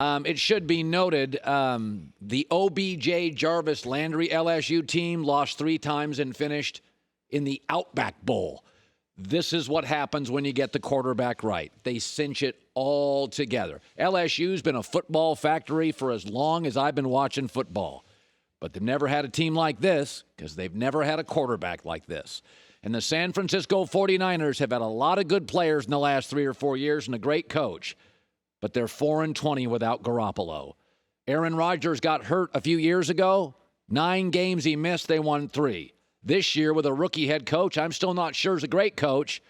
It should be noted, the OBJ Jarvis Landry LSU team lost 3 times and finished in the Outback Bowl. This is what happens when you get the quarterback right. They cinch it all together. LSU's been a football factory for as long as I've been watching football. But they've never had a team like this because they've never had a quarterback like this. And the San Francisco 49ers have had a lot of good players in the last 3 or 4 years and a great coach. But they're 4-20 without Garoppolo. Aaron Rodgers got hurt a few years ago. 9 games he missed, they won 3. This year, with a rookie head coach, I'm still not sure is a great coach,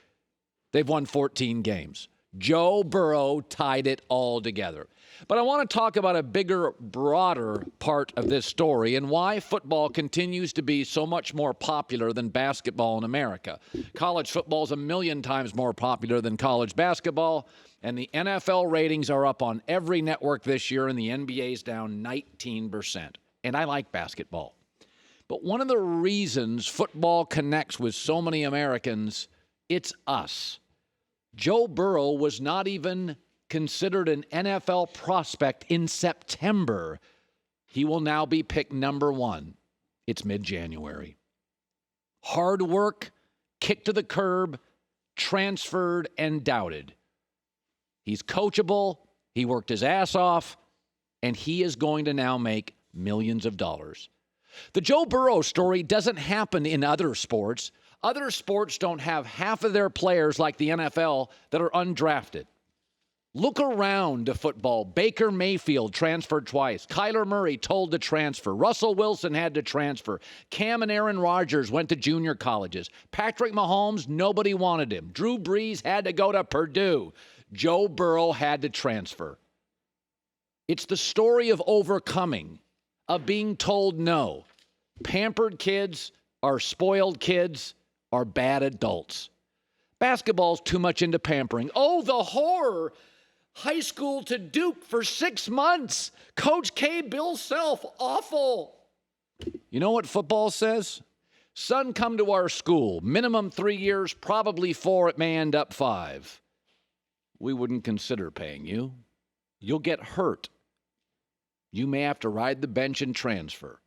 they've won 14 games. Joe Burrow tied it all together. But I want to talk about a bigger, broader part of this story and why football continues to be so much more popular than basketball in America. College football is 1,000,000 times more popular than college basketball, and the NFL ratings are up on every network this year, and the NBA's down 19%. And I like basketball. But one of the reasons football connects with so many Americans, it's us. Joe Burrow was not even considered an NFL prospect in September. He will now be picked number 1. It's mid-January. Hard work, kicked to the curb, transferred, and doubted. He's coachable, he worked his ass off, and he is going to now make millions of dollars. The Joe Burrow story doesn't happen in other sports. Other sports don't have half of their players like the NFL that are undrafted. Look around to football. Baker Mayfield transferred twice. Kyler Murray told to transfer. Russell Wilson had to transfer. Cam and Aaron Rodgers went to junior colleges. Patrick Mahomes, nobody wanted him. Drew Brees had to go to Purdue. Joe Burrow had to transfer. It's the story of overcoming, of being told no. Pampered kids are spoiled kids are bad adults. Basketball's too much into pampering. Oh, the horror. High school to Duke for 6 months. Coach K, Bill Self, awful. You know what football says? Son, come to our school. Minimum 3 years, probably 4. It may end up 5. We wouldn't consider paying you. You'll get hurt. You may have to ride the bench and transfer.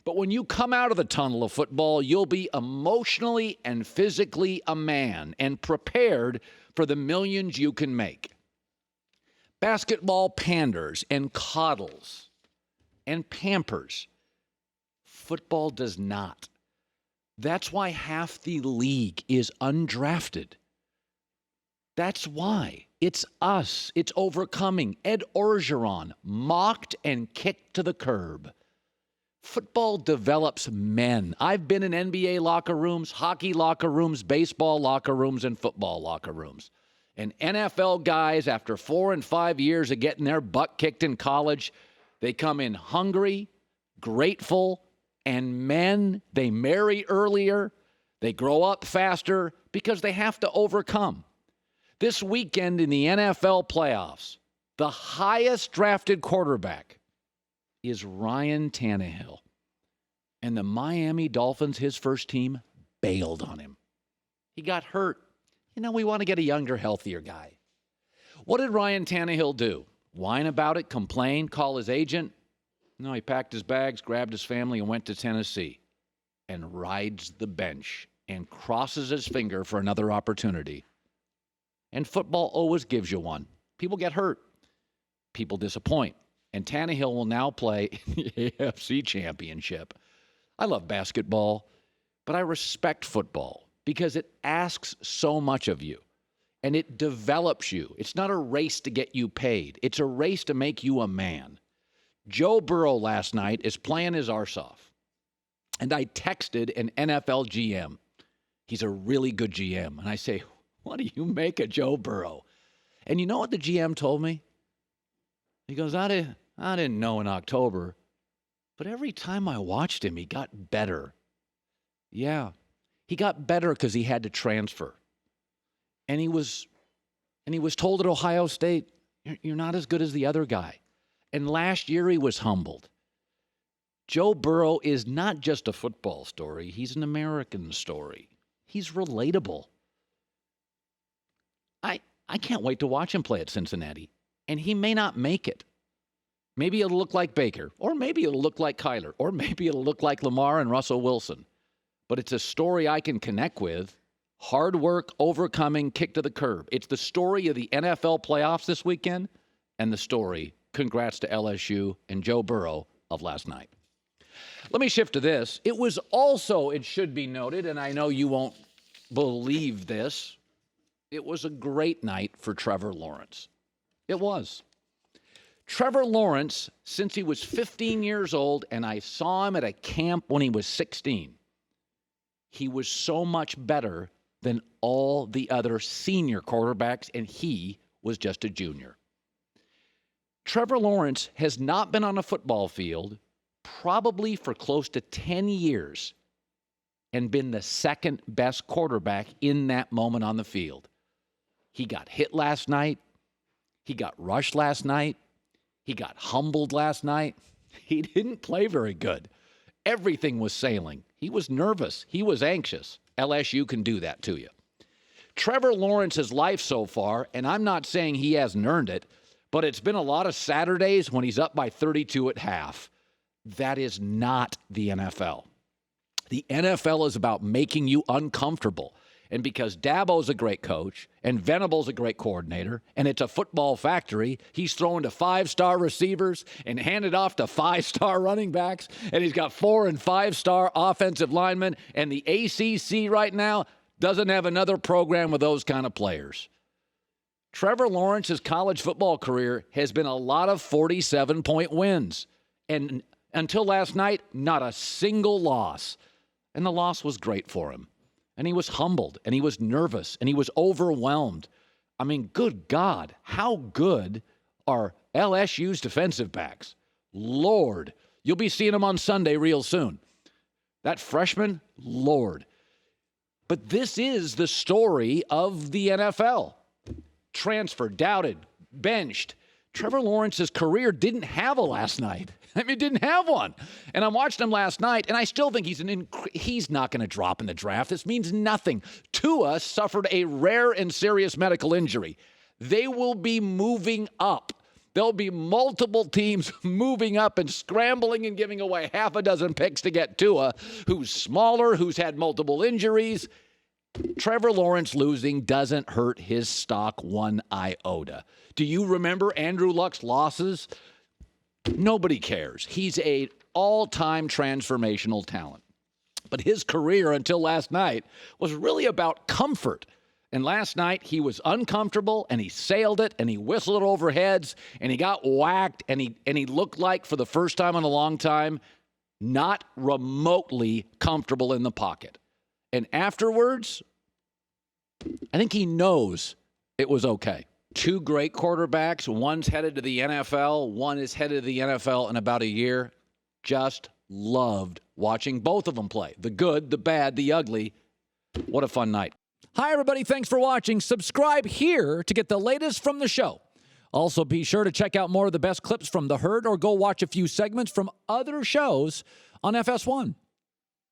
But when you come out of the tunnel of football, you'll be emotionally and physically a man and prepared for the millions you can make. Basketball panders and coddles and pampers. Football does not. That's why half the league is undrafted. That's why. It's us. It's overcoming. Ed Orgeron, mocked and kicked to the curb. Football develops men. I've been in NBA locker rooms, hockey locker rooms, baseball locker rooms, and football locker rooms. And NFL guys, after 4 and 5 years of getting their butt kicked in college, they come in hungry, grateful, and men. They marry earlier. They grow up faster because they have to overcome. This weekend in the NFL playoffs, the highest drafted quarterback is Ryan Tannehill. And the Miami Dolphins, his first team, bailed on him. He got hurt. You know, we want to get a younger, healthier guy. What did Ryan Tannehill do? Whine about it, complain, call his agent? No, he packed his bags, grabbed his family, and went to Tennessee and rides the bench and crosses his finger for another opportunity. And football always gives you one. People get hurt. People disappoint. And Tannehill will now play in the AFC Championship. I love basketball, but I respect football because it asks so much of you, and it develops you. It's not a race to get you paid. It's a race to make you a man. Joe Burrow last night is playing his arse off, and I texted an NFL GM. He's a really good GM, and I say, what do you make of Joe Burrow? And you know what the GM told me? He goes, I didn't know in October, but every time I watched him, he got better. Yeah, he got better because he had to transfer. And he was told at Ohio State, you're not as good as the other guy. And last year he was humbled. Joe Burrow is not just a football story. He's an American story. He's relatable. I can't wait to watch him play at Cincinnati. And he may not make it. Maybe it'll look like Baker, or maybe it'll look like Kyler, or maybe it'll look like Lamar and Russell Wilson. But it's a story I can connect with. Hard work, overcoming, kick to the curb. It's the story of the NFL playoffs this weekend and the story, congrats to LSU and Joe Burrow, of last night. Let me shift to this. It was also, it should be noted, and I know you won't believe this, it was a great night for Trevor Lawrence. It was. Trevor Lawrence, since he was 15 years old, and I saw him at a camp when he was 16, he was so much better than all the other senior quarterbacks, and he was just a junior. Trevor Lawrence has not been on a football field probably for close to 10 years and been the second best quarterback in that moment on the field. He got hit last night. He got rushed last night. He got humbled last night. He didn't play very good. Everything was sailing. He was nervous. He was anxious. LSU can do that to you. Trevor Lawrence's life so far, and I'm not saying he hasn't earned it, but it's been a lot of Saturdays when he's up by 32 at half. That is not the NFL. The NFL is about making you uncomfortable. And because Dabo's a great coach and Venable's a great coordinator and it's a football factory, he's throwing to 5-star receivers and handed off to 5-star running backs, and he's got 4- and 5-star offensive linemen, and the ACC right now doesn't have another program with those kind of players. Trevor Lawrence's college football career has been a lot of 47-point wins. And until last night, not a single loss. And the loss was great for him. And he was humbled, and he was nervous, and he was overwhelmed. I mean, good God, how good are LSU's defensive backs? Lord, you'll be seeing them on Sunday real soon. That freshman, Lord. But this is the story of the NFL. Transferred, doubted, benched. Trevor Lawrence's career didn't have a last night. I mean, didn't have one. And I watched him last night, and I still think he's not going to drop in the draft. This means nothing. Tua suffered a rare and serious medical injury. They will be moving up. There'll be multiple teams moving up and scrambling and giving away half a dozen picks to get Tua, who's smaller, who's had multiple injuries. Trevor Lawrence losing doesn't hurt his stock one iota. Do you remember Andrew Luck's losses? Nobody cares. He's an all-time transformational talent. But his career until last night was really about comfort. And last night he was uncomfortable, and he sailed it, and he whistled over heads, and he got whacked, and he looked like, for the first time in a long time, not remotely comfortable in the pocket. And afterwards, I think he knows it was okay. Two great quarterbacks. One's headed to the NFL. One is headed to the NFL in about a year. Just loved watching both of them play. The good, the bad, the ugly. What a fun night. Hi, everybody. Thanks for watching. Subscribe here to get the latest from the show. Also, be sure to check out more of the best clips from The Herd or go watch a few segments from other shows on FS1.